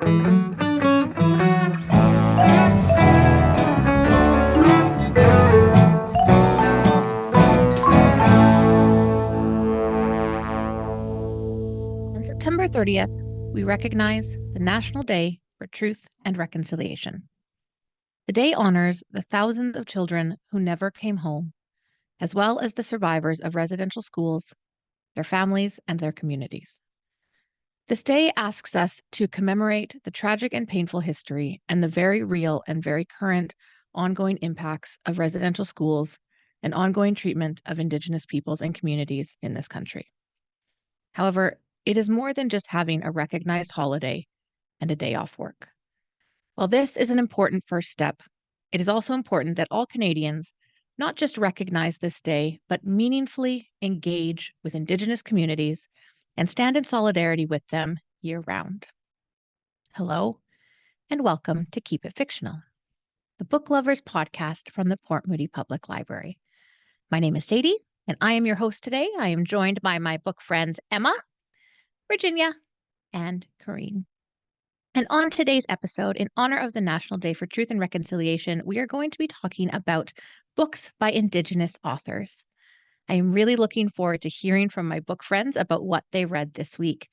On September 30th, we recognize the National Day for Truth and Reconciliation. The day honors the thousands of children who never came home, as well as the survivors of residential schools, their families, and their communities. This day asks us to commemorate the tragic and painful history and the very real and very current ongoing impacts of residential schools and ongoing treatment of Indigenous peoples and communities in this country. However, it is more than just having a recognized holiday and a day off work. While this is an important first step, it is also important that all Canadians not just recognize this day, but meaningfully engage with Indigenous communities and stand in solidarity with them year-round. Hello, and welcome to Keep It Fictional, the book lovers podcast from the Port Moody Public Library. My name is Sadie, and I am your host today. I am joined by my book friends Emma, Virginia, and Corrine. And on today's episode, in honor of the National Day for Truth and Reconciliation, we are going to be talking about books by Indigenous authors. I am really looking forward to hearing from my book friends about what they read this week.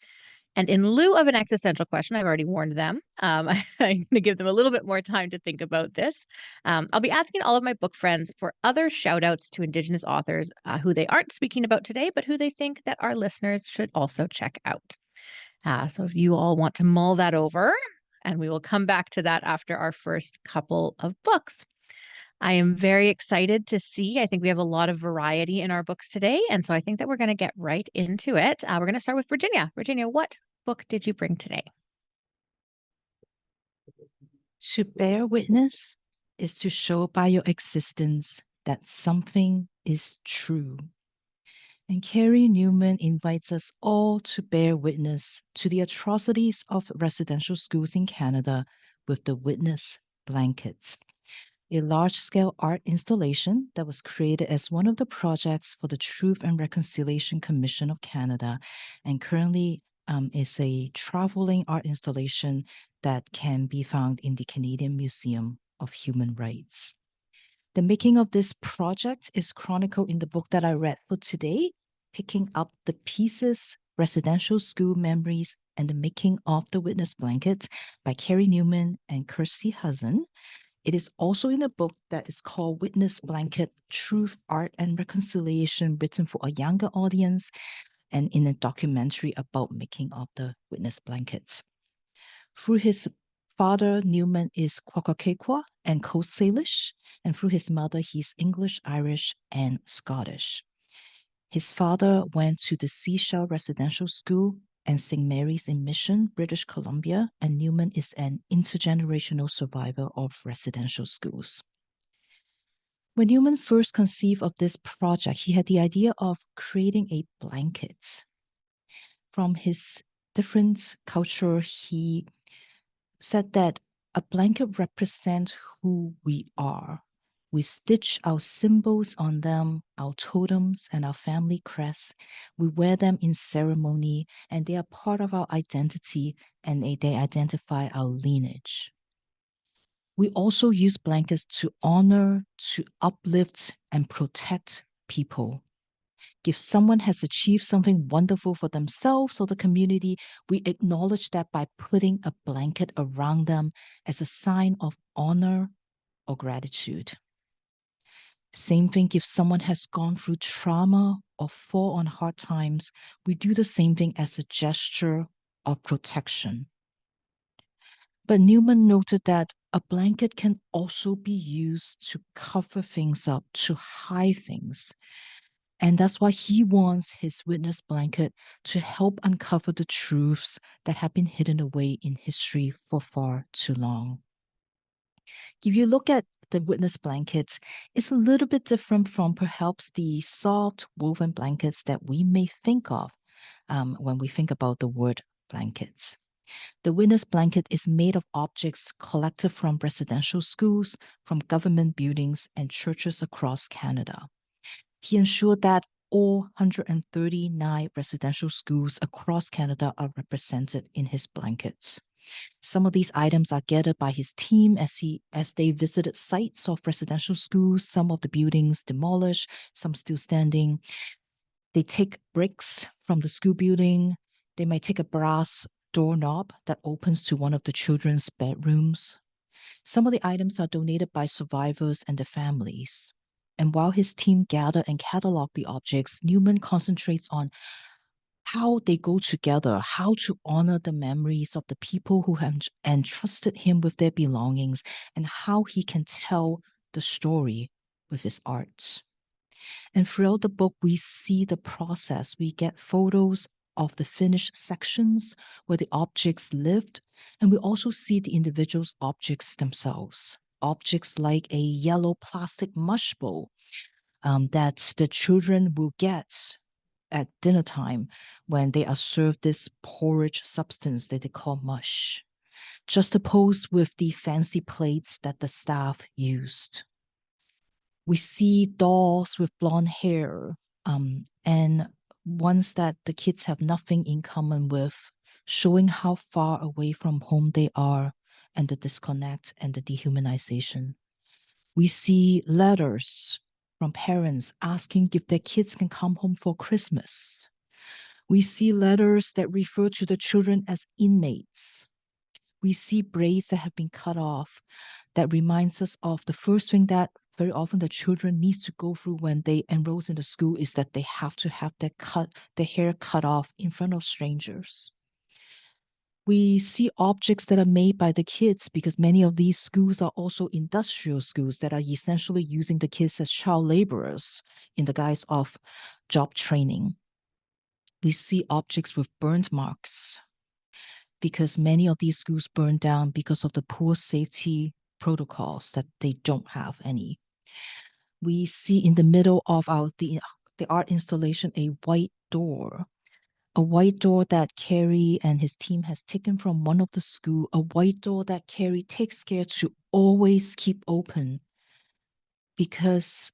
And in lieu of an existential question, I've already warned them, I'm going to give them a little bit more time to think about this. I'll be asking all of my book friends for other shout outs to Indigenous authors who they aren't speaking about today, but who they think that our listeners should also check out. So if you all want to mull that over, and we will come back to that after our first couple of books. I am very excited to see. I think we have a lot of variety in our books today. And so I think that we're going to get right into it. We're going to start with Virginia. Virginia, what book did you bring today? To bear witness is to show by your existence that something is true. And Carrie Newman invites us all to bear witness to the atrocities of residential schools in Canada with the Witness Blankets, a large-scale art installation that was created as one of the projects for the Truth and Reconciliation Commission of Canada, and currently is a traveling art installation that can be found in the Canadian Museum of Human Rights. The making of this project is chronicled in the book that I read for today, Picking Up the Pieces, Residential School Memories, and the Making of the Witness Blanket by Carrie Newman and Kirsty Hudson. It is also in a book that is called Witness Blanket, Truth, Art, and Reconciliation, written for a younger audience, and in a documentary about making of the Witness Blankets. Through his father, Newman is Kwakakekwa and Coast Salish, and through his mother, he's English, Irish, and Scottish. His father went to the Seashell Residential School and St. Mary's in Mission, British Columbia, and Newman is an intergenerational survivor of residential schools. When Newman first conceived of this project, he had the idea of creating a blanket. From his different culture, he said that a blanket represents who we are. We stitch our symbols on them, our totems and our family crests. We wear them in ceremony, and they are part of our identity, and they identify our lineage. We also use blankets to honor, to uplift, and protect people. If someone has achieved something wonderful for themselves or the community, we acknowledge that by putting a blanket around them as a sign of honor or gratitude. Same thing if someone has gone through trauma or fall on hard times, we do the same thing as a gesture of protection. But Newman noted that a blanket can also be used to cover things up, to hide things. And that's why he wants his witness blanket to help uncover the truths that have been hidden away in history for far too long. If you look at the witness blankets, it's a little bit different from perhaps the soft woven blankets that we may think of when we think about the word blankets. The witness blanket is made of objects collected from residential schools, from government buildings, and churches across Canada. He ensured that all 139 residential schools across Canada are represented in his blankets. Some of these items are gathered by his team as they visited sites of residential schools, some of the buildings demolished, some still standing. They take bricks from the school building. They might take a brass doorknob that opens to one of the children's bedrooms. Some of the items are donated by survivors and their families. And while his team gather and catalog the objects, Newman concentrates on how they go together, how to honor the memories of the people who have entrusted him with their belongings, and how he can tell the story with his art. And throughout the book, we see the process. We get photos of the finished sections where the objects lived, and we also see the individual's objects themselves. Objects like a yellow plastic mush bowl that the children will get at dinner time when they are served this porridge substance that they call mush, juxtaposed with the fancy plates that the staff used. We see dolls with blonde hair and ones that the kids have nothing in common with, showing how far away from home they are and the disconnect and the dehumanization. We see letters from parents asking if their kids can come home for Christmas. We see letters that refer to the children as inmates. We see braids that have been cut off that reminds us of the first thing that very often the children needs to go through when they enroll in the school is that they have to have their hair cut off in front of strangers. We see objects that are made by the kids because many of these schools are also industrial schools that are essentially using the kids as child laborers in the guise of job training. We see objects with burnt marks because many of these schools burned down because of the poor safety protocols that they don't have any. We see in the middle of the art installation a white door that Carrie and his team has taken from one of the school, a white door that Carrie takes care to always keep open because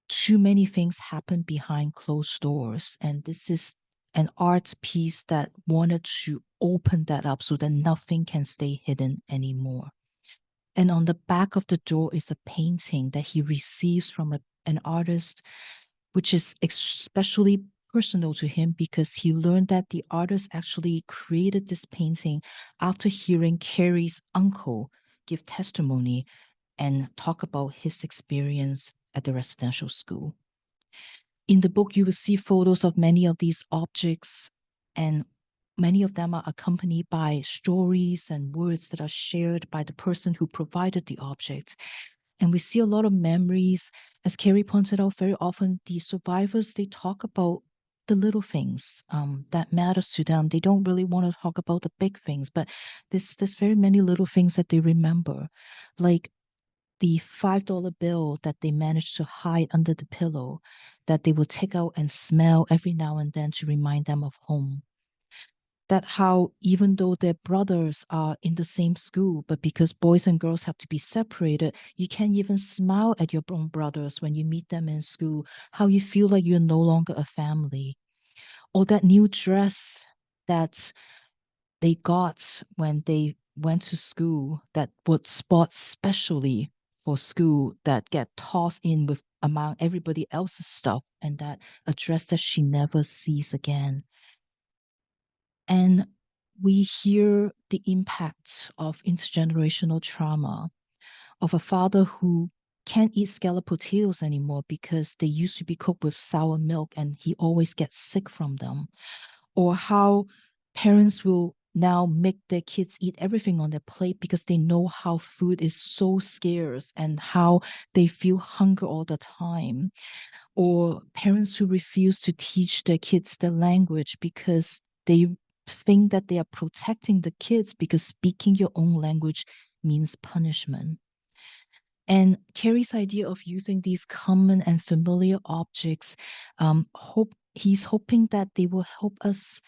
too many things happen behind closed doors. And this is an art piece that wanted to open that up so that nothing can stay hidden anymore. And on the back of the door is a painting that he receives from an artist, which is especially personal to him because he learned that the artist actually created this painting after hearing Carrie's uncle give testimony and talk about his experience at the residential school. In the book, you will see photos of many of these objects, and many of them are accompanied by stories and words that are shared by the person who provided the objects. And we see a lot of memories. As Carrie pointed out, very often the survivors, they talk about the little things that matters to them. They don't really want to talk about the big things, but there's very many little things that they remember, like the $5 bill that they managed to hide under the pillow that they will take out and smell every now and then to remind them of home. That how even though their brothers are in the same school, but because boys and girls have to be separated, you can't even smile at your own brothers when you meet them in school, how you feel like you're no longer a family. Or that new dress that they got when they went to school that would spot specially for school that get tossed in with among everybody else's stuff, and that a dress that she never sees again. And we hear the impact of intergenerational trauma of a father who can't eat scalloped potatoes anymore because they used to be cooked with sour milk and he always gets sick from them. Or how parents will now make their kids eat everything on their plate because they know how food is so scarce and how they feel hunger all the time. Or parents who refuse to teach their kids the language because they think that they are protecting the kids because speaking your own language means punishment. And Carrie's idea of using these common and familiar objects, he's hoping that they will help us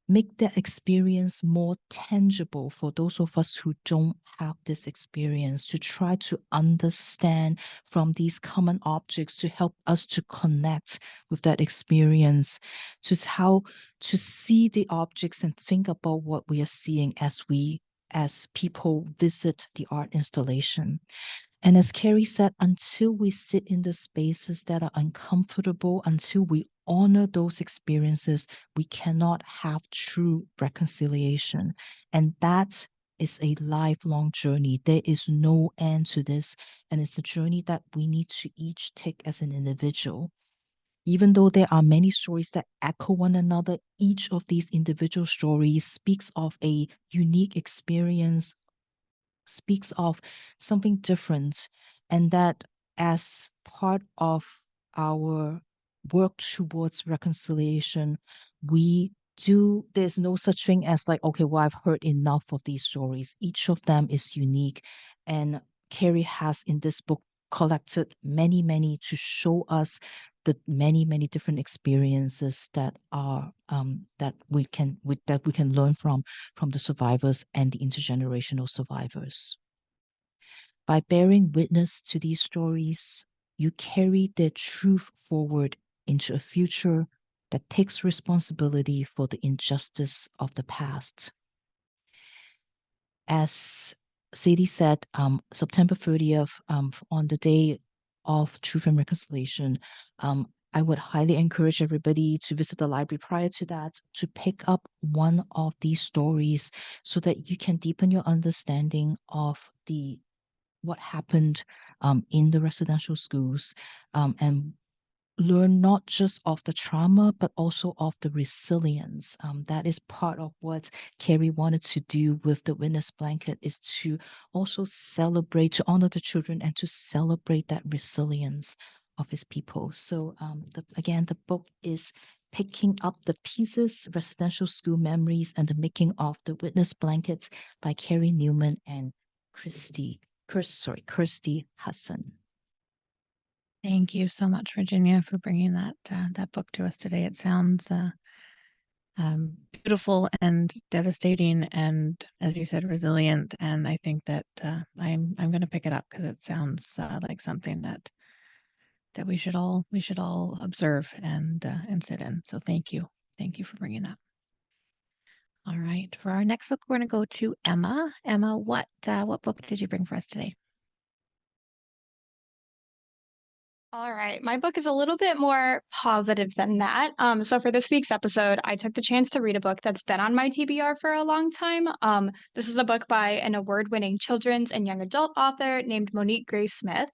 make that experience more tangible for those of us who don't have this experience, to try to understand from these common objects to help us to connect with that experience, to how to see the objects and think about what we are seeing as we as people visit the art installation. And as Carrie said, until we sit in the spaces that are uncomfortable, until we honor those experiences, we cannot have true reconciliation. And that is a lifelong journey. There is no end to this. And it's a journey that we need to each take as an individual. Even though there are many stories that echo one another, each of these individual stories speaks of a unique experience, speaks of something different, and that as part of our work towards reconciliation, we do, there's no such thing as like, okay, well, I've heard enough of these stories. Each of them is unique. And Carrie has in this book collected many, many to show us the many, many different experiences that are that we can learn from the survivors and the intergenerational survivors. By bearing witness to these stories, you carry their truth forward into a future that takes responsibility for the injustice of the past. As Sadie said, September 30th, on the day of Truth and Reconciliation, I would highly encourage everybody to visit the library prior to that to pick up one of these stories so that you can deepen your understanding of the what happened in the residential schools, and learn not just of the trauma, but also of the resilience. That is part of what Carrie wanted to do with the witness blanket, is to also celebrate, to honor the children and to celebrate that resilience of his people. So again, the book is Picking Up the Pieces, Residential School Memories and the Making of the Witness Blankets by Carrie Newman and Kirsty Hudson. Thank you so much, Virginia, for bringing that book to us today. It sounds beautiful and devastating, and as you said, resilient. And I think that I'm going to pick it up because it sounds like something that we should all observe and sit in. So thank you for bringing that. All right, for our next book, we're going to go to Emma. Emma, what book did you bring for us today? All right. My book is a little bit more positive than that. So for this week's episode, I took the chance to read a book that's been on my TBR for a long time. This is a book by an award-winning children's and young adult author named Monique Grace Smith.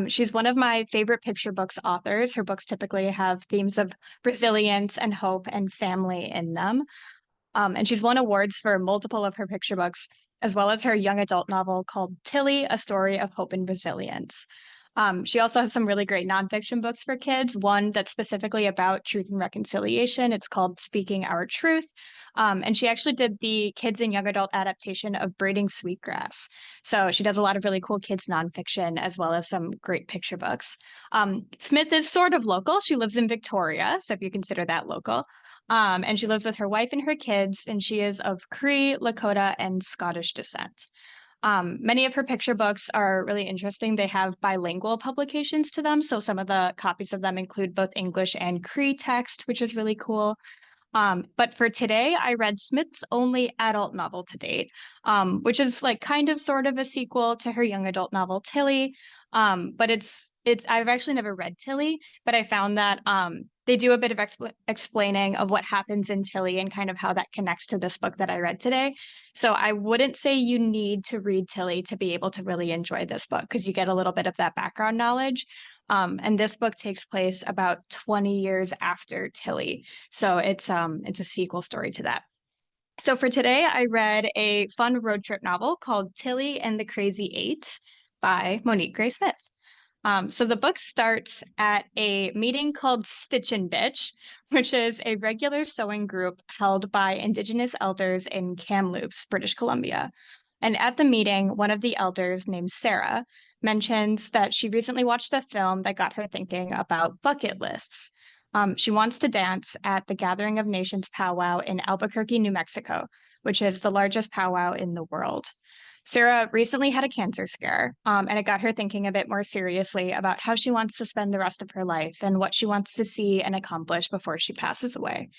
She's one of my favorite picture books authors. Her books typically have themes of resilience and hope and family in them. And she's won awards for multiple of her picture books, as well as her young adult novel called Tilly, A Story of Hope and Resilience. She also has some really great nonfiction books for kids, one that's specifically about truth and reconciliation. It's called Speaking Our Truth. And she actually did the kids and young adult adaptation of Braiding Sweetgrass. So she does a lot of really cool kids nonfiction, as well as some great picture books. Smith is sort of local. She lives in Victoria, so if you consider that local. And she lives with her wife and her kids, and she is of Cree, Lakota, and Scottish descent. Many of her picture books are really interesting. They have bilingual publications to them. So some of the copies of them include both English and Cree text, which is really cool. But for today, I read Smith's only adult novel to date, which is like kind of sort of a sequel to her young adult novel Tilly. But I've actually never read Tilly, but I found that they do a bit of explaining of what happens in Tilly and kind of how that connects to this book that I read today. So I wouldn't say you need to read Tilly to be able to really enjoy this book, because you get a little bit of that background knowledge. And this book takes place about 20 years after Tilly. So it's a sequel story to that. So for today, I read a fun road trip novel called Tilly and the Crazy Eight by Monique Grace Smith. So the book starts at a meeting called Stitch and Bitch, which is a regular sewing group held by Indigenous elders in Kamloops, British Columbia. And at the meeting, one of the elders, named Sarah, mentions that she recently watched a film that got her thinking about bucket lists. She wants to dance at the Gathering of Nations powwow in Albuquerque, New Mexico, which is the largest powwow in the world. Sarah recently had a cancer scare, and it got her thinking a bit more seriously about how she wants to spend the rest of her life and what she wants to see and accomplish before she passes away.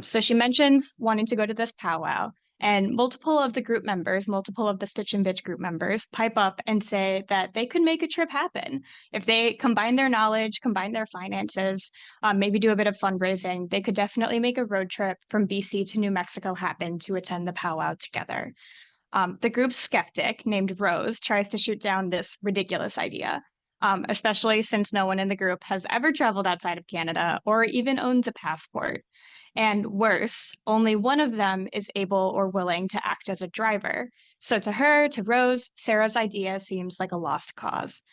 So she mentions wanting to go to this powwow, And multiple of the Stitch and Bitch group members pipe up and say that they could make a trip happen. If they combine their knowledge, combine their finances, maybe do a bit of fundraising, they could definitely make a road trip from BC to New Mexico happen to attend the powwow together. The group's skeptic, named Rose, tries to shoot down this ridiculous idea, especially since no one in the group has ever traveled outside of Canada or even owns a passport. And worse, only one of them is able or willing to act as a driver. So to her, to Rose, Sarah's idea seems like a lost cause.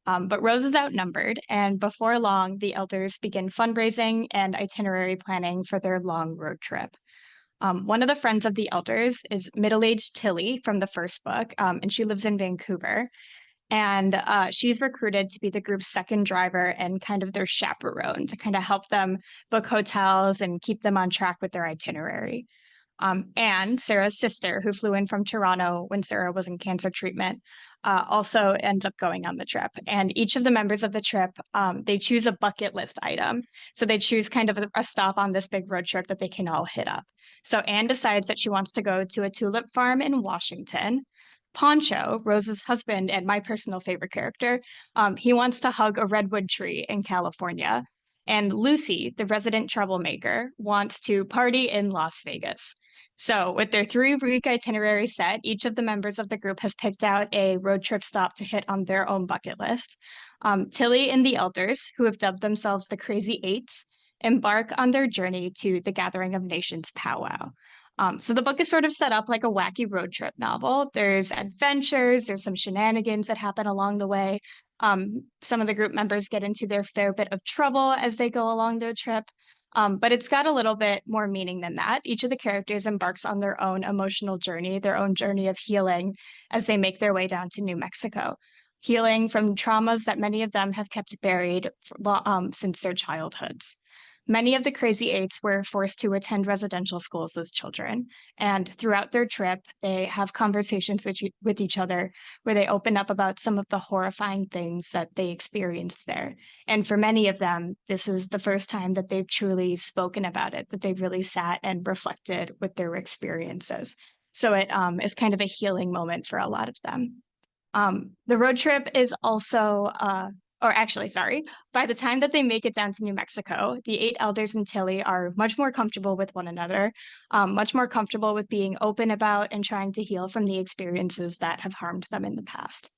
But Rose is outnumbered, and before long, the elders begin fundraising and itinerary planning for their long road trip. One of the friends of the elders is middle-aged Tilly from the first book, and she lives in Vancouver. And she's recruited to be the group's second driver and kind of their chaperone to kind of help them book hotels and keep them on track with their itinerary. And Sarah's sister, who flew in from Toronto when Sarah was in cancer treatment, also ends up going on the trip. And each of the members of the trip, they choose a bucket list item. So they choose kind of a stop on this big road trip that they can all hit up. So Anne decides that she wants to go to a tulip farm in Washington. Poncho, Rose's husband and my personal favorite character, he wants to hug a redwood tree in California. And Lucy, the resident troublemaker, wants to party in Las Vegas. So, with their 3-week itinerary set, each of the members of the group has picked out a road trip stop to hit on their own bucket list. Tilly and the elders, who have dubbed themselves the Crazy Eights, embark on their journey to the Gathering of Nations powwow. So the book is sort of set up like a wacky road trip novel. There's adventures, there's some shenanigans that happen along the way. Some of the group members get into their fair bit of trouble as they go along their trip. But it's got a little bit more meaning than that. Each of the characters embarks on their own emotional journey, their own journey of healing as they make their way down to New Mexico, healing from traumas that many of them have kept buried since their childhoods. Many of the Crazy Eights were forced to attend residential schools as children, and throughout their trip, they have conversations with each other where they open up about some of the horrifying things that they experienced there. And for many of them, this is the first time that they've truly spoken about it, that they've really sat and reflected with their experiences. So it is kind of a healing moment for a lot of them. The road trip is also, or actually, sorry, by the time that they make it down to New Mexico, the 8 elders and Tilly are much more comfortable with one another, much more comfortable with being open about and trying to heal from the experiences that have harmed them in the past.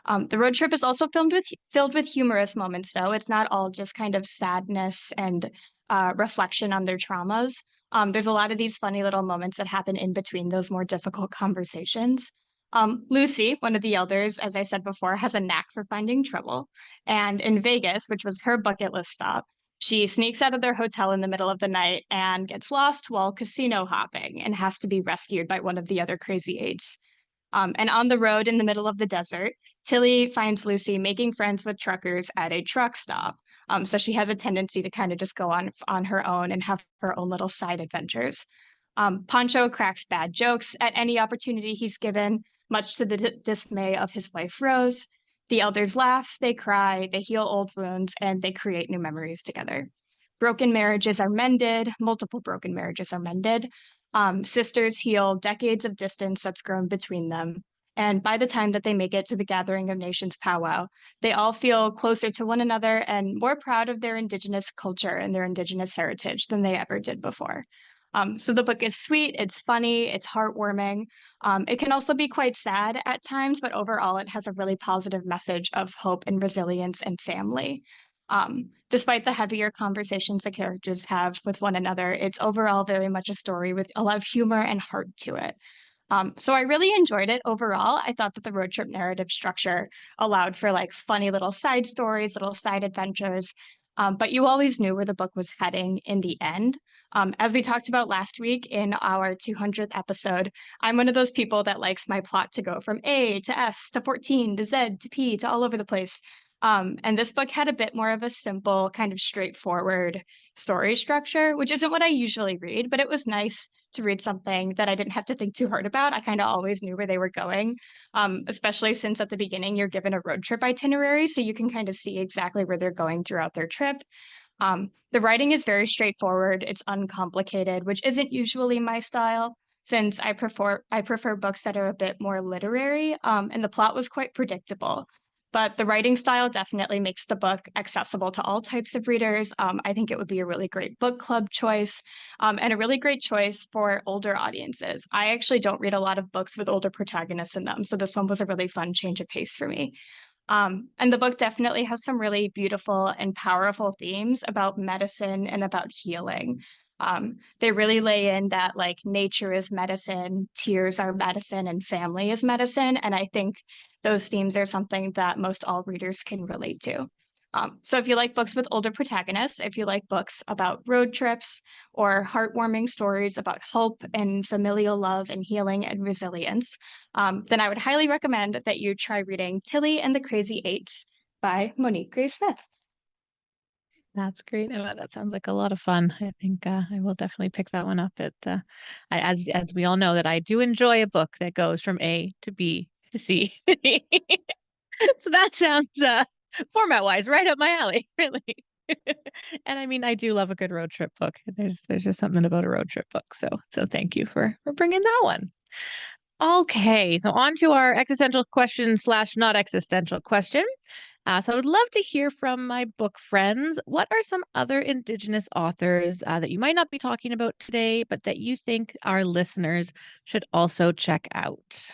The road trip is also filled with humorous moments, though. It's not all just kind of sadness and reflection on their traumas. There's a lot of these funny little moments that happen in between those more difficult conversations. Lucy, one of the elders, as I said before, has a knack for finding trouble. And in Vegas, which was her bucket list stop, she sneaks out of their hotel in the middle of the night and gets lost while casino hopping and has to be rescued by one of the other Crazy Eights. And on the road in the middle of the desert, Tilly finds Lucy making friends with truckers at a truck stop. So she has a tendency to kind of just go on her own and have her own little side adventures. Pancho cracks bad jokes at any opportunity he's given, much to the dismay of his wife, Rose. The elders laugh, they cry, they heal old wounds, and they create new memories together. Broken marriages are mended, multiple broken marriages are mended. Sisters heal decades of distance that's grown between them. And by the time that they make it to the Gathering of Nations powwow, they all feel closer to one another and more proud of their Indigenous culture and their Indigenous heritage than they ever did before. So the book is sweet, it's funny, it's heartwarming. It can also be quite sad at times, but overall, it has a really positive message of hope and resilience and family. Despite the heavier conversations the characters have with one another, it's overall very much a story with a lot of humor and heart to it. So I really enjoyed it overall. I thought that the road trip narrative structure allowed for like funny little side stories, little side adventures, but you always knew where the book was heading in the end. As we talked about last week in our 200th episode, I'm one of those people that likes my plot to go from A to S to 14 to Z to P to all over the place. And this book had a bit more of a simple, kind of straightforward story structure, which isn't what I usually read, but it was nice to read something that I didn't have to think too hard about. I kind of always knew where they were going, especially since at the beginning you're given a road trip itinerary, so you can kind of see exactly where they're going throughout their trip. The writing is very straightforward, it's uncomplicated, which isn't usually my style. since I prefer books that are a bit more literary, and the plot was quite predictable. But the writing style definitely makes the book accessible to all types of readers. I think it would be a really great book club choice, and a really great choice for older audiences. I actually don't read a lot of books with older protagonists in them, so this one was a really fun change of pace for me. And the book definitely has some really beautiful and powerful themes about medicine and about healing. They really lay in that like nature is medicine, tears are medicine, and family is medicine. And I think those themes are something that most all readers can relate to. So if you like books with older protagonists, if you like books about road trips or heartwarming stories about hope and familial love and healing and resilience, then I would highly recommend that you try reading Tilly and the Crazy Eights by Monique Gray Smith. That's great. That sounds like a lot of fun. I think I will definitely pick that one up. As we all know, that I do enjoy a book that goes from A to B to C. So that sounds format-wise right up my alley, really. And I mean, I do love a good road trip book. There's just something about a road trip book. So thank you for bringing that one. Okay, so on to our existential question slash not existential question. So I would love to hear from my book friends. What are some other Indigenous authors that you might not be talking about today, but that you think our listeners should also check out?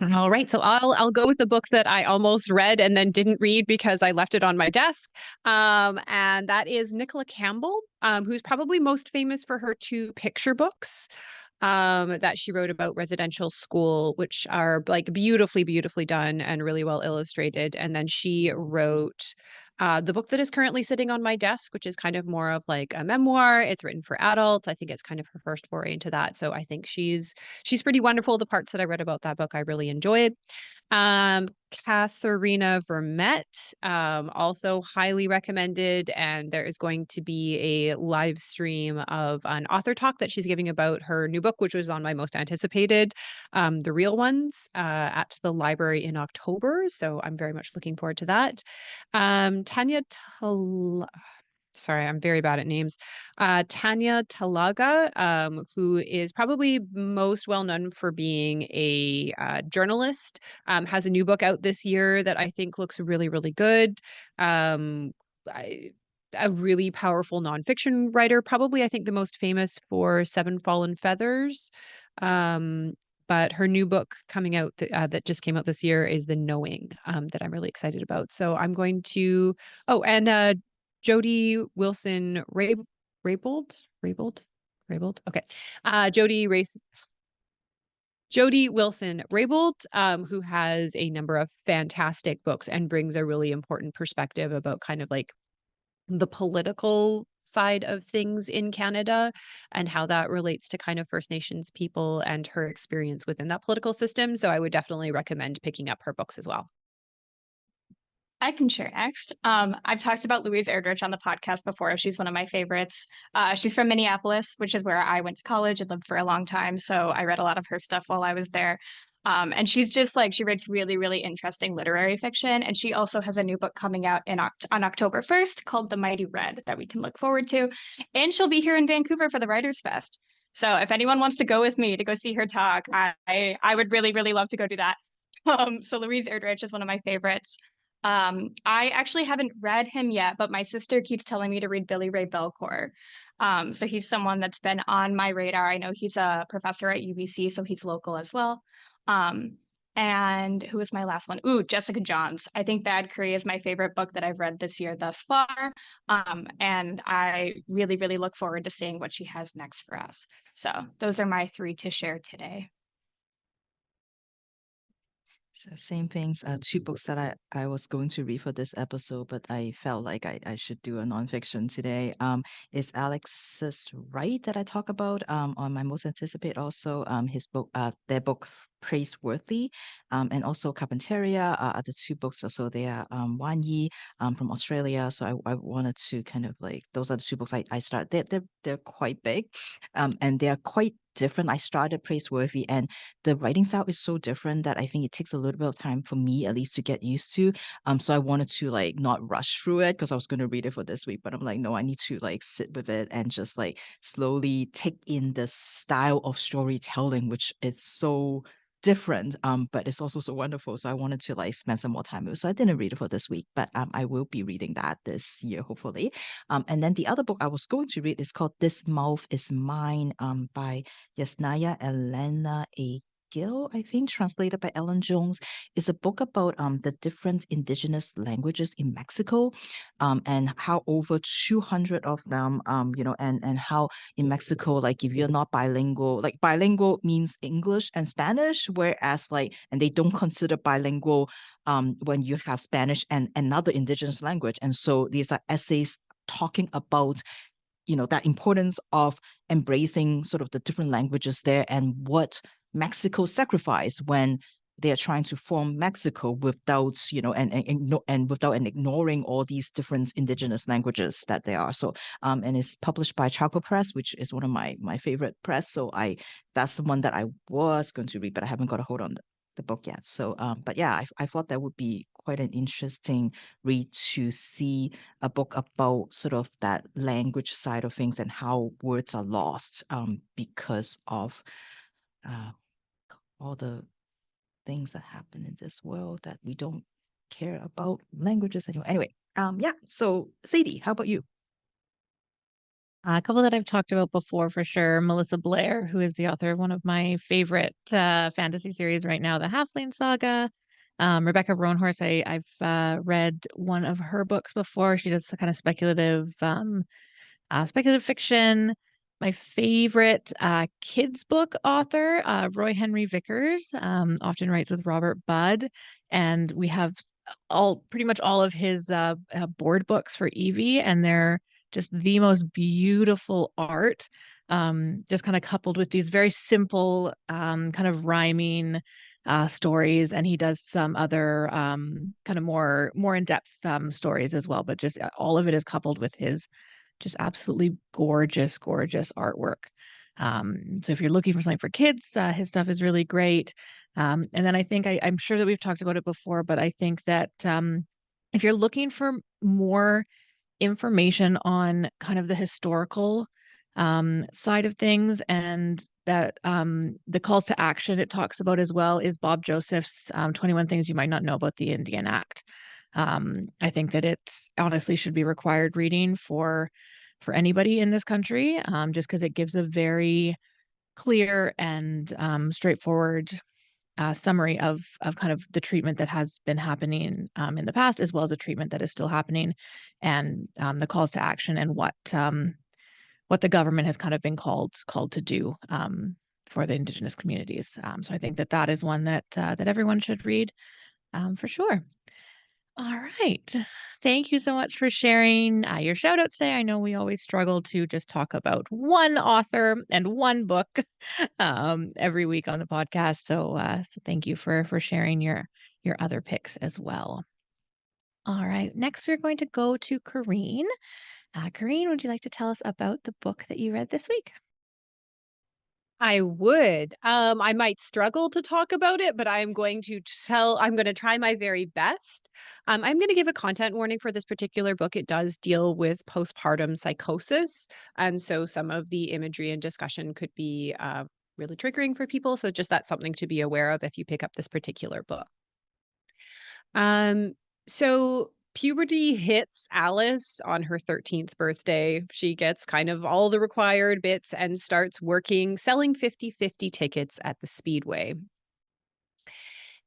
All right, so I'll go with the book that I almost read and then didn't read because I left it on my desk, and that is Nicola Campbell, who's probably most famous for her two picture books that she wrote about residential school, which are like beautifully, beautifully done and really well illustrated. And then she wrote the book that is currently sitting on my desk, which is kind of more of like a memoir. It's written for adults. I think it's kind of her first foray into that. So I think she's pretty wonderful. The parts that I read about that book, I really enjoyed. Katharina Vermette, also highly recommended. And there is going to be a live stream of an author talk that she's giving about her new book, which was on my most anticipated, The Real Ones, at the library in October. So I'm very much looking forward to that. Tanya sorry, I'm very bad at names. Tanya Talaga, who is probably most well known for being a journalist, has a new book out this year that I think looks really, really good. Um, a really powerful nonfiction writer, probably I think the most famous for Seven Fallen Feathers. But her new book coming out that just came out this year is The Knowing, that I'm really excited about. So I'm going to, oh, and Jody Wilson Raybould. Okay. Jody Wilson Raybould, who has a number of fantastic books and brings a really important perspective about kind of like the political side of things in Canada and how that relates to kind of First Nations people and her experience within that political system. So I would definitely recommend picking up her books as well. I can share next. I've talked about Louise Erdrich on the podcast before. She's one of my favorites. She's from Minneapolis, which is where I went to college and lived for a long time. So I read a lot of her stuff while I was there. And she's just like, she writes really, really interesting literary fiction. And she also has a new book coming out on October 1st called The Mighty Red that we can look forward to. And she'll be here in Vancouver for the Writers Fest. So if anyone wants to go with me to go see her talk, I would really, really love to go do that. So Louise Erdrich is one of my favorites. I actually haven't read him yet, but my sister keeps telling me to read Billy Ray Belcourt. So he's someone that's been on my radar. I know he's a professor at UBC, so he's local as well. And who was my last one? Ooh, Jessica Johns. I think Bad Curry is my favorite book that I've read this year thus far. And I really, really look forward to seeing what she has next for us. So those are my three to share today. So same things, two books that I was going to read for this episode, but I felt like I should do a nonfiction today. Is Alex's Wright that I talk about on my most anticipated also his book, their book Praiseworthy, and also Carpentaria are the two books. So they are Wan Yi from Australia. So I wanted to kind of like those are the two books I started. They're quite big, and they are quite different. I started praiseworthy, and the writing style is so different that I think it takes a little bit of time for me at least to get used to. So I wanted to like not rush through it because I was going to read it for this week, but I'm like, no, I need to like sit with it and just like slowly take in the style of storytelling, which is so different, but it's also so wonderful. So I wanted to like spend some more time with it. So I didn't read it for this week, but I will be reading that this year, hopefully. And then the other book I was going to read is called This Mouth Is Mine, by Yasnaya Elena A. Gill, I think, translated by Ellen Jones. Is a book about the different indigenous languages in Mexico, and how over 200 of them, and how in Mexico, like if you're not bilingual, like bilingual means English and Spanish, whereas like, and they don't consider bilingual when you have Spanish and another indigenous language. And so these are essays talking about that importance of embracing sort of the different languages there, and what Mexico sacrificed when they are trying to form Mexico without, and without and ignoring all these different indigenous languages that there are. So, and it's published by Charco Press, which is one of my favorite press. So that's the one that I was going to read, but I haven't got a hold on the book yet. So, but yeah, I thought that would be quite an interesting read to see a book about sort of that language side of things and how words are lost because of all the things that happen in this world that we don't care about languages anymore. Anyway, yeah. So Sadie, how about you? A couple that I've talked about before for sure. Melissa Blair, who is the author of one of my favorite fantasy series right now, the Halfling Saga. Rebecca Roanhorse, I've read one of her books before. She does kind of speculative fiction. My favorite kids book author, Roy Henry Vickers, often writes with Robert Budd, and we have pretty much all of his board books for Evie, and they're just the most beautiful art, just kind of coupled with these very simple, kind of rhyming stories. And he does some other kind of more in-depth stories as well, but just all of it is coupled with his just absolutely gorgeous, gorgeous artwork. So if you're looking for something for kids, his stuff is really great. And then I think I'm sure that we've talked about it before, but I think that if you're looking for more information on kind of the historical side of things, and that the calls to action it talks about as well, is Bob Joseph's 21 Things You Might Not Know About the Indian Act. I think that it honestly should be required reading for anybody in this country, just because it gives a very clear and straightforward summary of kind of the treatment that has been happening in the past, as well as the treatment that is still happening, and the calls to action, and what the government has kind of been called to do for the Indigenous communities. So I think that is one that everyone should read for sure. All right. Thank you so much for sharing your shout outs today. I know we always struggle to just talk about one author and one book every week on the podcast. So thank you for sharing your other picks as well. All right. Next, we're going to go to Corrine. Corrine, would you like to tell us about the book that you read this week? I would. I might struggle to talk about it, but I'm going to try my very best. I'm going to give a content warning for this particular book. It does deal with postpartum psychosis. And so some of the imagery and discussion could be really triggering for people. So just that's something to be aware of if you pick up this particular book. So puberty hits Alice on her 13th birthday. She gets kind of all the required bits and starts selling 50/50 tickets at the Speedway.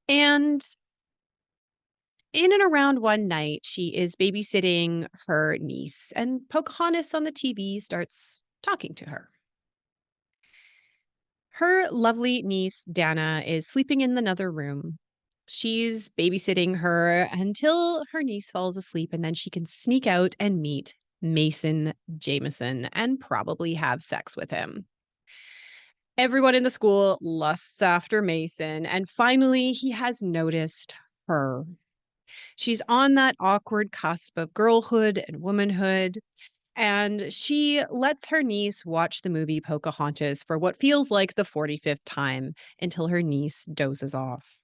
And in and around one night, she is babysitting her niece, and Pocahontas on the TV starts talking to her. Her lovely niece, Dana, is sleeping in another room. She's babysitting her until her niece falls asleep, and then she can sneak out and meet Mason Jameson and probably have sex with him. Everyone in the school lusts after Mason, and finally he has noticed her. She's on that awkward cusp of girlhood and womanhood. And she lets her niece watch the movie Pocahontas for what feels like the 45th time until her niece dozes off.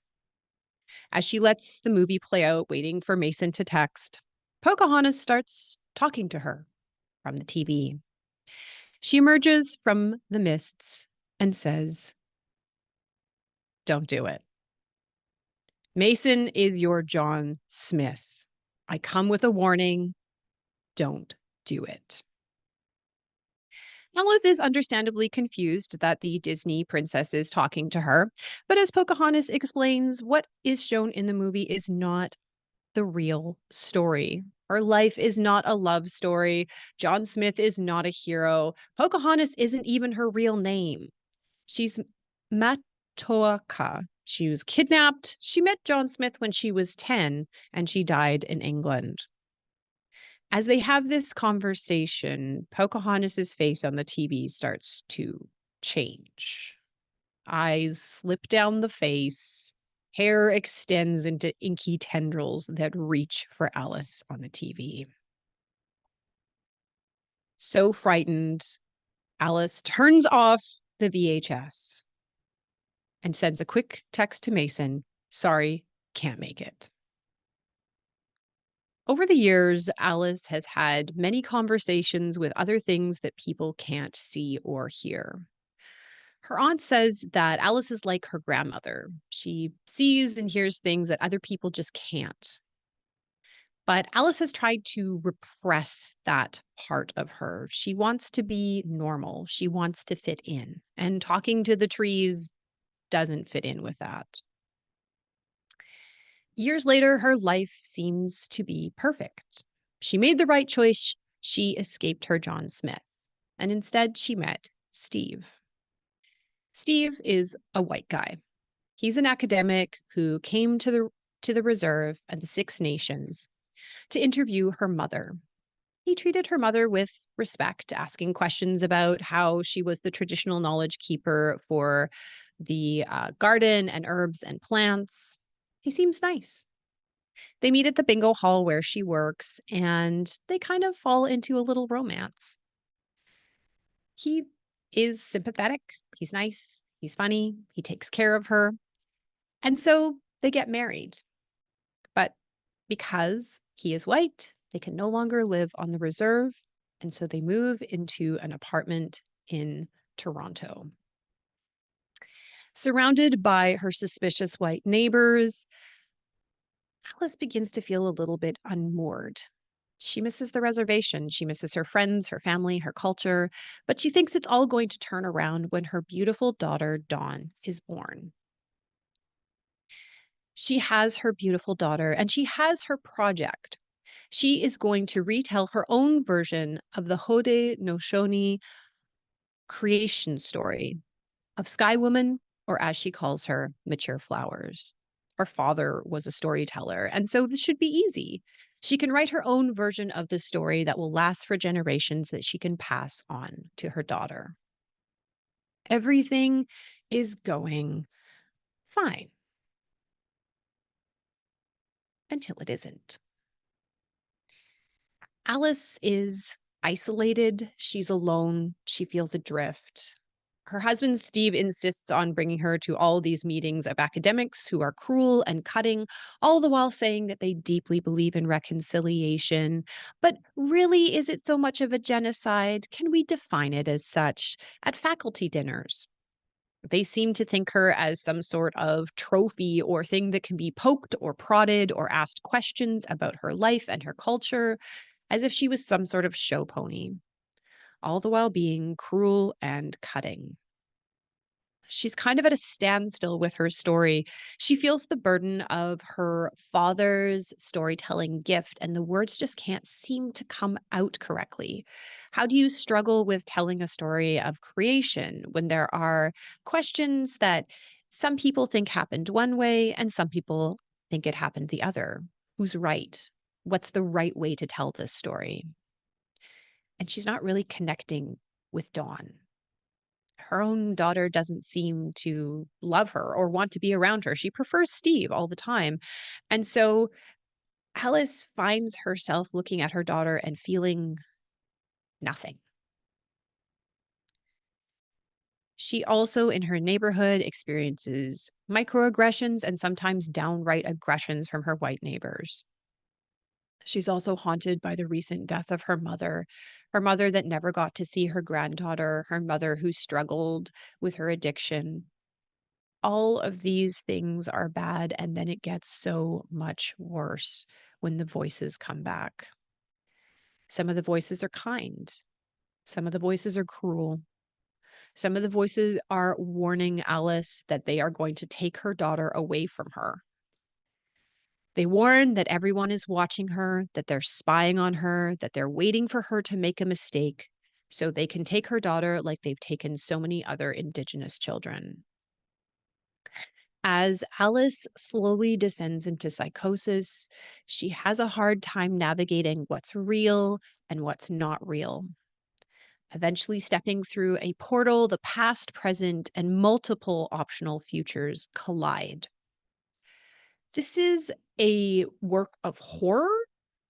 As she lets the movie play out, waiting for Mason to text, Pocahontas starts talking to her from the TV. She emerges from the mists and says, "Don't do it. Mason is your John Smith. I come with a warning. Don't do it." Alice is understandably confused that the Disney princess is talking to her, but as Pocahontas explains, what is shown in the movie is not the real story. Her life is not a love story. John Smith is not a hero. Pocahontas isn't even her real name. She's Matoaka. She was kidnapped. She met John Smith when she was 10, and she died in England. As they have this conversation, Pocahontas's face on the TV starts to change. Eyes slip down the face. Hair extends into inky tendrils that reach for Alice on the TV. So frightened, Alice turns off the VHS and sends a quick text to Mason, "Sorry, can't make it." Over the years, Alice has had many conversations with other things that people can't see or hear. Her aunt says that Alice is like her grandmother. She sees and hears things that other people just can't. But Alice has tried to repress that part of her. She wants to be normal. She wants to fit in. And talking to the trees doesn't fit in with that. Years later, her life seems to be perfect. She made the right choice. She escaped her John Smith. And instead, she met Steve. Steve is a white guy. He's an academic who came to the reserve and the Six Nations to interview her mother. He treated her mother with respect, asking questions about how she was the traditional knowledge keeper for the garden and herbs and plants. He seems nice. They meet at the bingo hall where she works, and they kind of fall into a little romance. He is sympathetic. He's nice. He's funny. He takes care of her. And so they get married. But because he is white, they can no longer live on the reserve. And so they move into an apartment in Toronto. Surrounded by her suspicious white neighbors, Alice begins to feel a little bit unmoored. She misses the reservation. She misses her friends, her family, her culture, but she thinks it's all going to turn around when her beautiful daughter, Dawn, is born. She has her beautiful daughter and she has her project. She is going to retell her own version of the Haudenosaunee creation story of Sky Woman, or as she calls her, Mature Flowers. Her father was a storyteller, and so this should be easy. She can write her own version of the story that will last for generations that she can pass on to her daughter. Everything is going fine until it isn't. Alice is isolated. She's alone. She feels adrift. Her husband, Steve, insists on bringing her to all these meetings of academics who are cruel and cutting, all the while saying that they deeply believe in reconciliation. But really, is it so much of a genocide? Can we define it as such? At faculty dinners, they seem to think her as some sort of trophy or thing that can be poked or prodded or asked questions about her life and her culture, as if she was some sort of show pony, all the while being cruel and cutting. She's kind of at a standstill with her story. She feels the burden of her father's storytelling gift, and the words just can't seem to come out correctly. How do you struggle with telling a story of creation when there are questions that some people think happened one way and some people think it happened the other? Who's right? What's the right way to tell this story? And she's not really connecting with Dawn. Her own daughter doesn't seem to love her or want to be around her. She prefers Steve all the time. And so Alice finds herself looking at her daughter and feeling nothing. She also, in her neighborhood, experiences microaggressions and sometimes downright aggressions from her white neighbors. She's also haunted by the recent death of her mother that never got to see her granddaughter, her mother who struggled with her addiction. All of these things are bad, and then it gets so much worse when the voices come back. Some of the voices are kind. Some of the voices are cruel. Some of the voices are warning Alice that they are going to take her daughter away from her. They warn that everyone is watching her, that they're spying on her, that they're waiting for her to make a mistake so they can take her daughter like they've taken so many other Indigenous children. As Alice slowly descends into psychosis, she has a hard time navigating what's real and what's not real. Eventually stepping through a portal, the past, present, and multiple optional futures collide. This is a work of horror,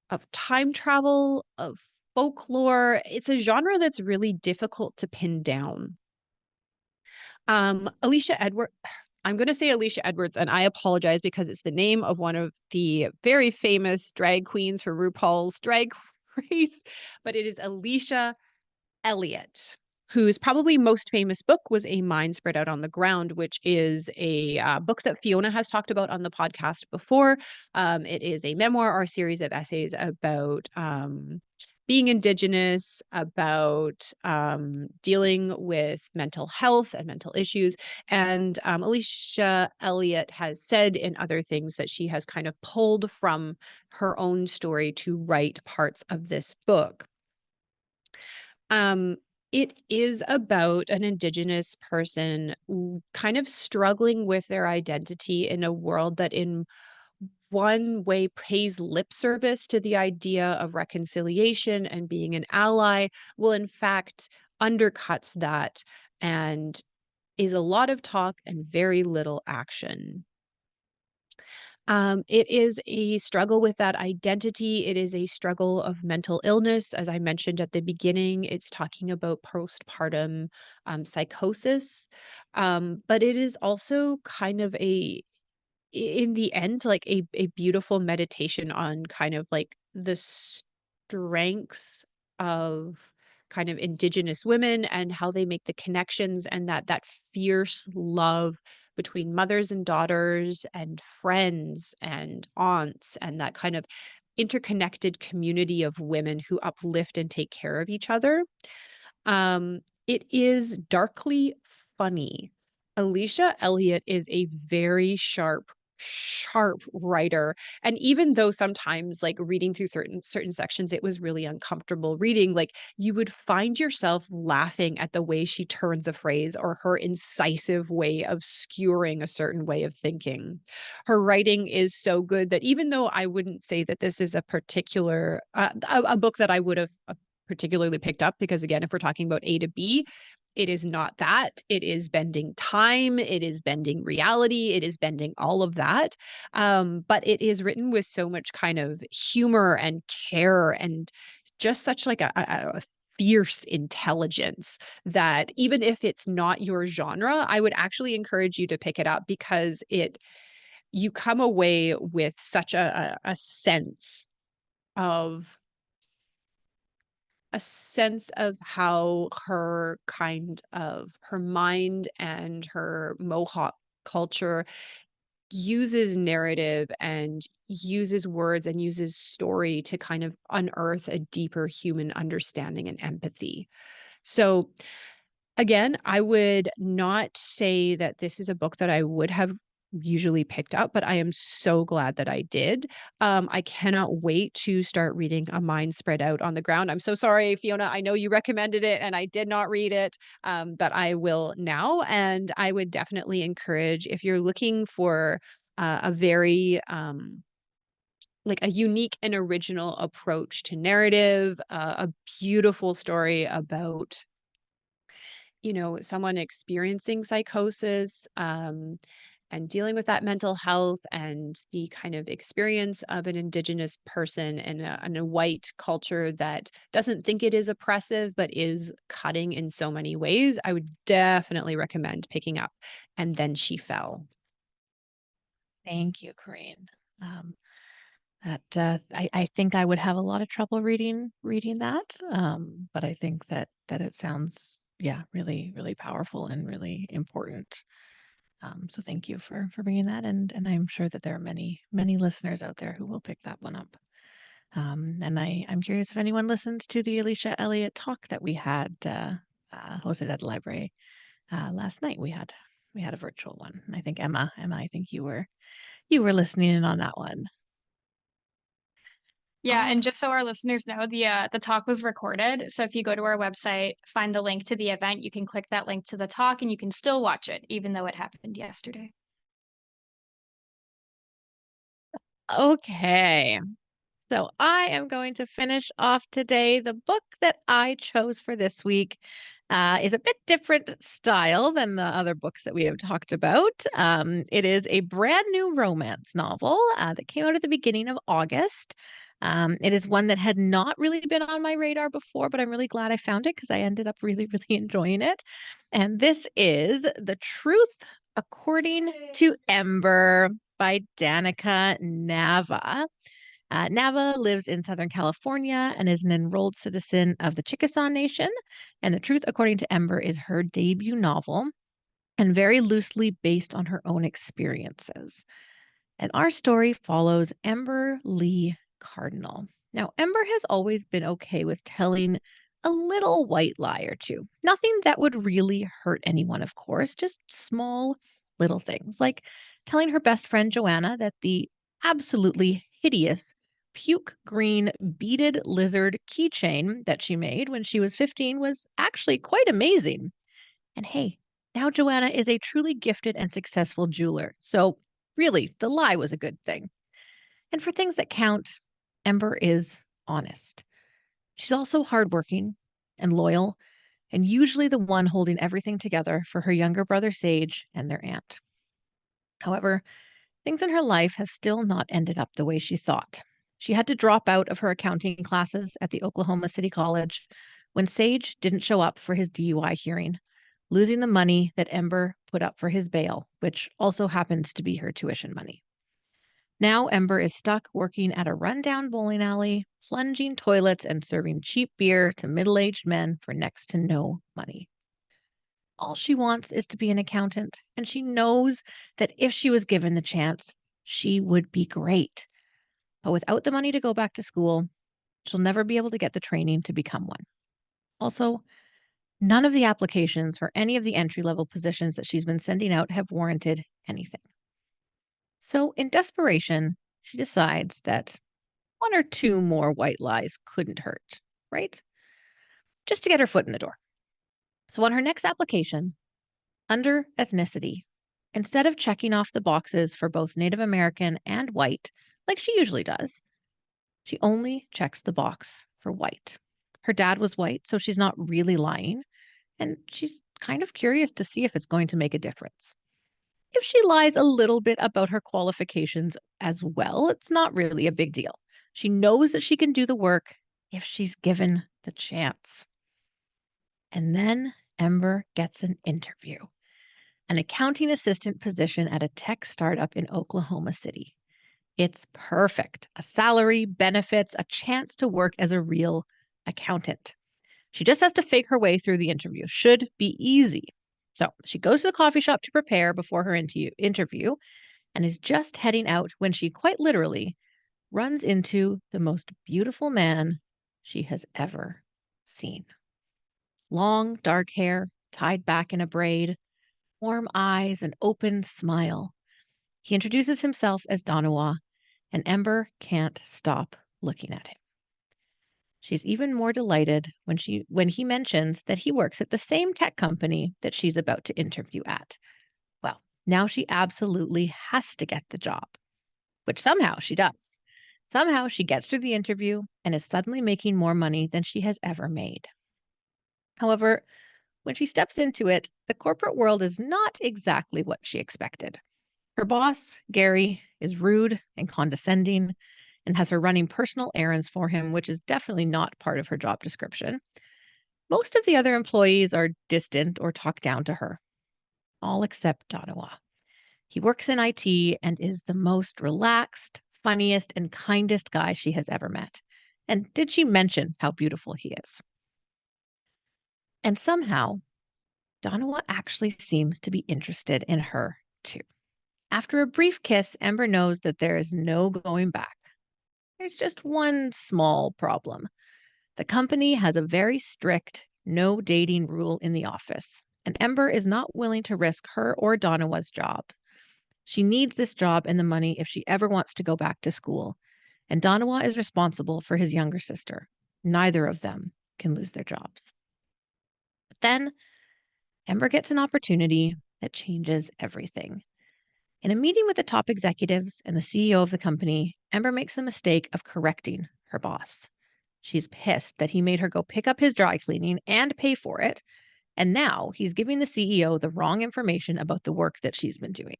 of time travel, of folklore. It's a genre that's really difficult to pin down. Alicia Edwards, I'm going to say Alicia Edwards, and I apologize because it's the name of one of the very famous drag queens for RuPaul's Drag Race, but it is Alicia Elliott, whose probably most famous book was A Mind Spread Out on the Ground, which is a book that Fiona has talked about on the podcast before. It is a memoir or a series of essays about being Indigenous, about dealing with mental health and mental issues. And Alicia Elliott has said in other things that she has kind of pulled from her own story to write parts of this book. Um, it is about an Indigenous person kind of struggling with their identity in a world that in one way pays lip service to the idea of reconciliation and being an ally, will in fact undercuts that and is a lot of talk and very little action. It is a struggle with that identity. It is a struggle of mental illness. As I mentioned at the beginning, it's talking about postpartum psychosis. But it is also kind of in the end, like a beautiful meditation on kind of like the strength of kind of Indigenous women and how they make the connections and that fierce love between mothers and daughters and friends and aunts and that kind of interconnected community of women who uplift and take care of each other. It is darkly funny. Alicia Elliott is a very sharp writer. And even though sometimes like reading through certain sections, it was really uncomfortable reading, like you would find yourself laughing at the way she turns a phrase or her incisive way of skewering a certain way of thinking. Her writing is so good that even though I wouldn't say that this is a particular, a book that I would have particularly picked up, because again, if we're talking about A to B, it is not that. It is bending time. It is bending reality. It is bending all of that. But it is written with so much kind of humor and care and just such like a fierce intelligence that even if it's not your genre, I would actually encourage you to pick it up because you come away with such a sense of how her mind and her Mohawk culture uses narrative and uses words and uses story to kind of unearth a deeper human understanding and empathy. So again, I would not say that this is a book that I would have usually picked up, but I am so glad that I did. I cannot wait to start reading A Mind Spread Out on the Ground. I'm so sorry, Fiona. I know you recommended it and I did not read it, but I will now. And I would definitely encourage if you're looking for a very like a unique and original approach to narrative, a beautiful story about someone experiencing psychosis, and dealing with that mental health and the kind of experience of an Indigenous person in a white culture that doesn't think it is oppressive, but is cutting in so many ways, I would definitely recommend picking up And Then She Fell. Thank you, Corinne. Um, I think I would have a lot of trouble reading that, but I think that it sounds, yeah, really, really powerful and really important. So thank you for bringing that, and I'm sure that there are many listeners out there who will pick that one up. And I'm curious if anyone listened to the Alicia Elliott talk that we had hosted at the library last night. We had a virtual one, and I think Emma, I think you were listening in on that one. Yeah, Oh, and just so our listeners know, the talk was recorded. So if you go to our website, find the link to the event, you can click that link to the talk and you can still watch it, even though it happened yesterday. okay. So I am going to finish off today. The book that I chose for this week is a bit different style than the other books that we have talked about. It is a brand new romance novel that came out at the beginning of August. It is one that had not really been on my radar before, but I'm really glad I found it because I ended up really, really enjoying it. And this is The Truth According to Ember by Danica Nava. Nava lives in Southern California and is an enrolled citizen of the Chickasaw Nation. And The Truth According to Ember is her debut novel and very loosely based on her own experiences. And our story follows Ember Lee Cardinal. Now, Ember has always been okay with telling a little white lie or two. Nothing that would really hurt anyone, of course, just small little things like telling her best friend Joanna that the absolutely hideous puke green beaded lizard keychain that she made when she was 15 was actually quite amazing. And hey, now Joanna is a truly gifted and successful jeweler. So really, the lie was a good thing. And for things that count, Ember is honest. She's also hardworking and loyal, and usually the one holding everything together for her younger brother Sage and their aunt. However, things in her life have still not ended up the way she thought. She had to drop out of her accounting classes at the Oklahoma City College when Sage didn't show up for his DUI hearing, losing the money that Ember put up for his bail, which also happened to be her tuition money. Now Ember is stuck working at a rundown bowling alley, plunging toilets and serving cheap beer to middle-aged men for next to no money. All she wants is to be an accountant, and she knows that if she was given the chance, she would be great. But without the money to go back to school, she'll never be able to get the training to become one. Also, none of the applications for any of the entry-level positions that she's been sending out have warranted anything. So, in desperation, she decides that one or two more white lies couldn't hurt, right? Just to get her foot in the door. So, on her next application, under ethnicity, instead of checking off the boxes for both Native American and white, like she usually does, she only checks the box for white. Her dad was white, so she's not really lying, and she's kind of curious to see if it's going to make a difference. If she lies a little bit about her qualifications as well, it's not really a big deal. She knows that she can do the work if she's given the chance. And then Ember gets an interview, an accounting assistant position at a tech startup in Oklahoma City. It's perfect. A salary, benefits, a chance to work as a real accountant. She just has to fake her way through the interview. Should be easy. So she goes to the coffee shop to prepare before her interview and is just heading out when she quite literally runs into the most beautiful man she has ever seen. Long, dark hair tied back in a braid, warm eyes, an open smile. He introduces himself as Donawa, and Ember can't stop looking at him. She's even more delighted when he mentions that he works at the same tech company that she's about to interview at. Well, now she absolutely has to get the job, which somehow she does. Somehow she gets through the interview and is suddenly making more money than she has ever made. However, when she steps into it, the corporate world is not exactly what she expected. Her boss, Gary, is rude and condescending and has her running personal errands for him, which is definitely not part of her job description. Most of the other employees are distant or talk down to her, all except Donawa. He works in IT and is the most relaxed, funniest, and kindest guy she has ever met. And did she mention how beautiful he is? And somehow, Donawa actually seems to be interested in her, too. After a brief kiss, Ember knows that there is no going back. There's just one small problem. The company has a very strict no dating rule in the office, and Ember is not willing to risk her or Donawa's job. She needs this job and the money if she ever wants to go back to school, and Donawa is responsible for his younger sister. Neither of them can lose their jobs. But then Ember gets an opportunity that changes everything. In a meeting with the top executives and the CEO of the company, Ember makes the mistake of correcting her boss. She's pissed that he made her go pick up his dry cleaning and pay for it, and now he's giving the CEO the wrong information about the work that she's been doing.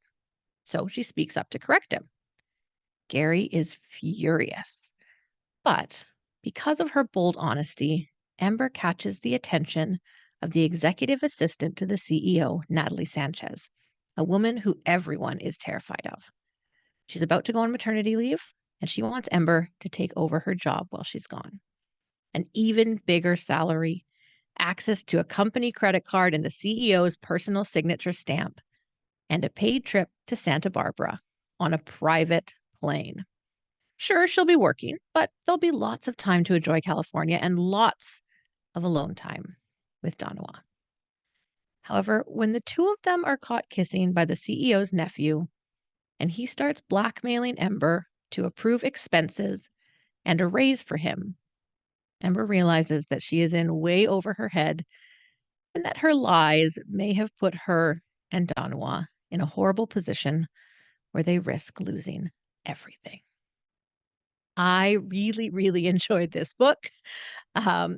So she speaks up to correct him. Gary is furious. But because of her bold honesty, Ember catches the attention of the executive assistant to the CEO, Natalie Sanchez, a woman who everyone is terrified of. She's about to go on maternity leave, and she wants Ember to take over her job while she's gone. An even bigger salary, access to a company credit card and the CEO's personal signature stamp, and a paid trip to Santa Barbara on a private plane. Sure, she'll be working, but there'll be lots of time to enjoy California and lots of alone time with Donawa. However, when the two of them are caught kissing by the CEO's nephew, and he starts blackmailing Ember to approve expenses and a raise for him, Ember realizes that she is in way over her head and that her lies may have put her and Donawa in a horrible position where they risk losing everything. I really, really enjoyed this book.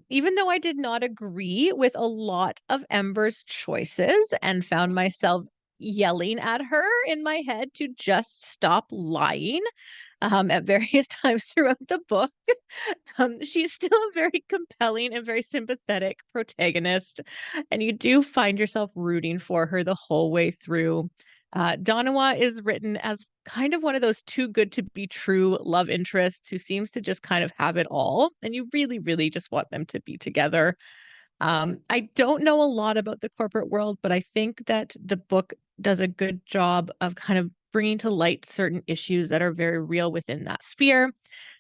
Even though I did not agree with a lot of Ember's choices and found myself yelling at her in my head to just stop lying at various times throughout the book, she's still a very compelling and very sympathetic protagonist. And you do find yourself rooting for her the whole way through. Donawa is written as kind of one of those too good to be true love interests who seems to just kind of have it all. And you really, really just want them to be together. I don't know a lot about the corporate world, but I think that the book does a good job of kind of bringing to light certain issues that are very real within that sphere,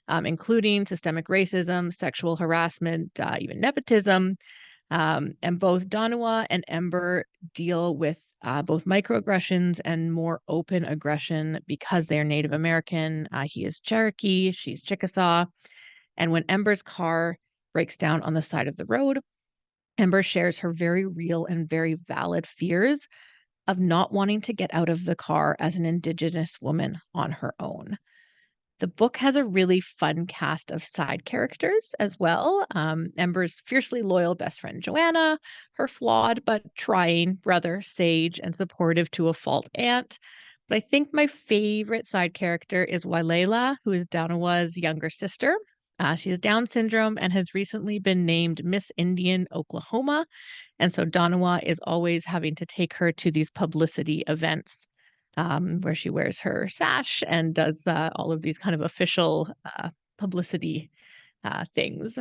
including systemic racism, sexual harassment, even nepotism. And both Donawa and Ember deal with both microaggressions and more open aggression because they are Native American. He is Cherokee, she's Chickasaw. And when Ember's car breaks down on the side of the road, Ember shares her very real and very valid fears of not wanting to get out of the car as an Indigenous woman on her own. The book has a really fun cast of side characters as well. Ember's fiercely loyal best friend, Joanna, her flawed but trying brother, Sage, and supportive to a fault aunt. But I think my favorite side character is Wailela, who is Donawa's younger sister. She has Down syndrome and has recently been named Miss Indian Oklahoma. And so Donawa is always having to take her to these publicity events where she wears her sash and does all of these kind of official publicity things.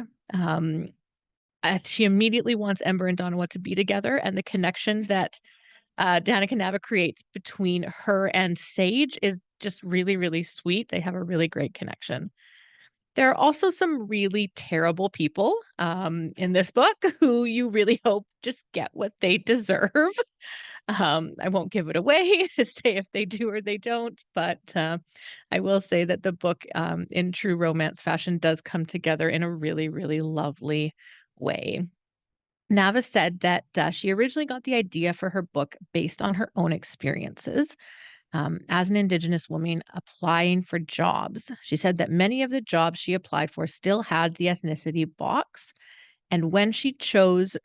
She immediately wants Ember and Donawa to be together, and the connection that Danica Nava creates between her and Sage is just really, really sweet. They have a really great connection. There are also some really terrible people in this book who you really hope just get what they deserve. I won't give it away to say if they do or they don't, but I will say that the book, in true romance fashion, does come together in a really, really lovely way. Nava said that she originally got the idea for her book based on her own experiences as an Indigenous woman applying for jobs. She said that many of the jobs she applied for still had the ethnicity box. And when she chose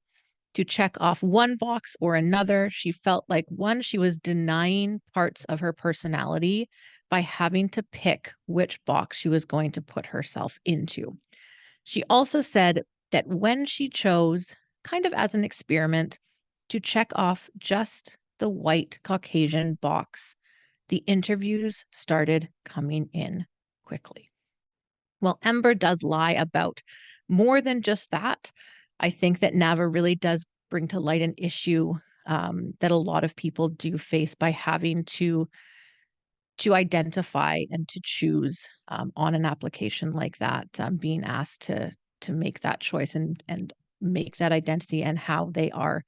to check off one box or another. She felt like, one, she was denying parts of her personality by having to pick which box she was going to put herself into. She also said that when she chose, kind of as an experiment, to check off just the white Caucasian box, the interviews started coming in quickly. Well, Ember does lie about more than just that. I think that NAVA really does bring to light an issue that a lot of people do face by having to identify and to choose on an application like that, being asked to make that choice and make that identity, and how they are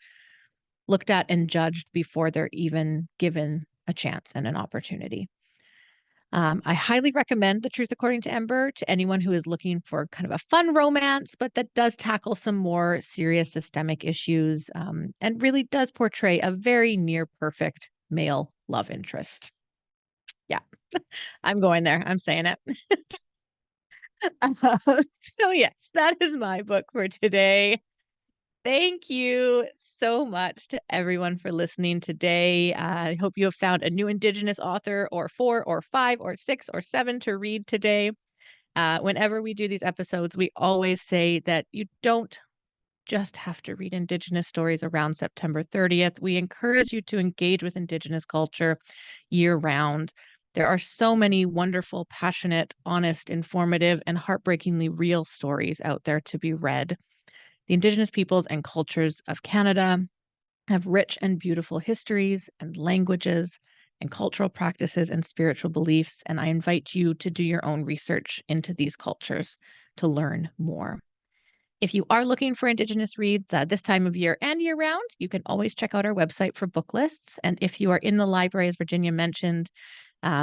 looked at and judged before they're even given a chance and an opportunity. I highly recommend The Truth According to Ember to anyone who is looking for kind of a fun romance, but that does tackle some more serious systemic issues, and really does portray a very near perfect male love interest. Yeah, I'm going there. I'm saying it. So yes, that is my book for today. Thank you so much to everyone for listening today. I hope you have found a new Indigenous author, or 4 or 5 or 6 or 7 to read today. Whenever we do these episodes, we always say that you don't just have to read Indigenous stories around September 30th. We encourage you to engage with Indigenous culture year round. There are so many wonderful, passionate, honest, informative, and heartbreakingly real stories out there to be read. The Indigenous peoples and cultures of Canada have rich and beautiful histories and languages and cultural practices and spiritual beliefs, and I invite you to do your own research into these cultures to learn more. If you are looking for Indigenous reads this time of year and year round, you can always check out our website for book lists. And if you are in the library, as Virginia mentioned,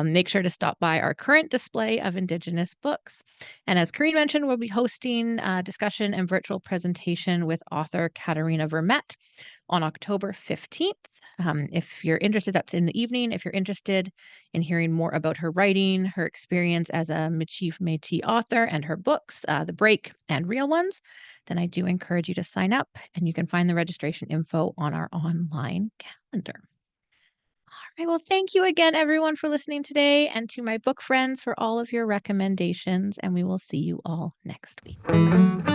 make sure to stop by our current display of Indigenous books. And as Karine mentioned, we'll be hosting a discussion and virtual presentation with author Katarina Vermette on October 15th. If you're interested, that's in the evening. If you're interested in hearing more about her writing, her experience as a Michif Métis author, and her books, The Break and Real Ones, then I do encourage you to sign up, and you can find the registration info on our online calendar. All right, well, thank you again, everyone, for listening today, and to my book friends for all of your recommendations, and we will see you all next week.